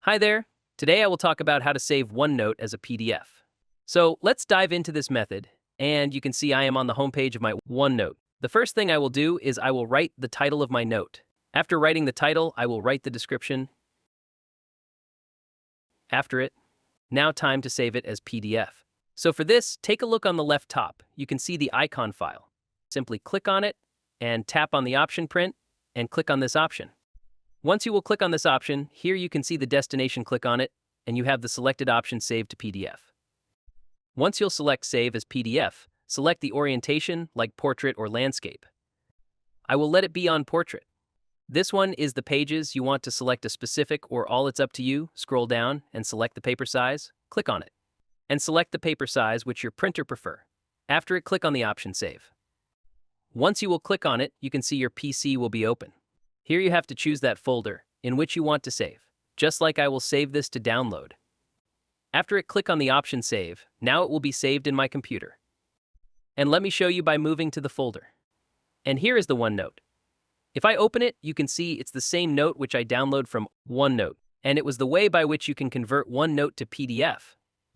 Hi there. Today I will talk about how to save OneNote as a PDF. So let's dive into this method, and you can see I am on the homepage of my OneNote. The first thing I will do is I will write the title of my note. After writing the title, I will write the description. After it, now time to save it as PDF. So for this, take a look on the left top. You can see the icon file. Simply click on it and tap on the option print and click on this option. Once you will click on this option, here you can see the destination, click on it, and you have the selected option saved to PDF. Once you'll select Save as PDF, select the orientation like portrait or landscape. I will let it be on portrait. This one is the pages. You want to select a specific or all, it's up to you. Scroll down and select the paper size, click on it, and select the paper size which your printer prefer. After it, click on the option Save. Once you will click on it, you can see your PC will be open. Here you have to choose that folder in which you want to save. Just like I will save this to download. After it, click on the option Save. Now it will be saved in my computer. And let me show you by moving to the folder. And here is the OneNote. If I open it, you can see it's the same note which I download from OneNote. And it was the way by which you can convert OneNote to PDF.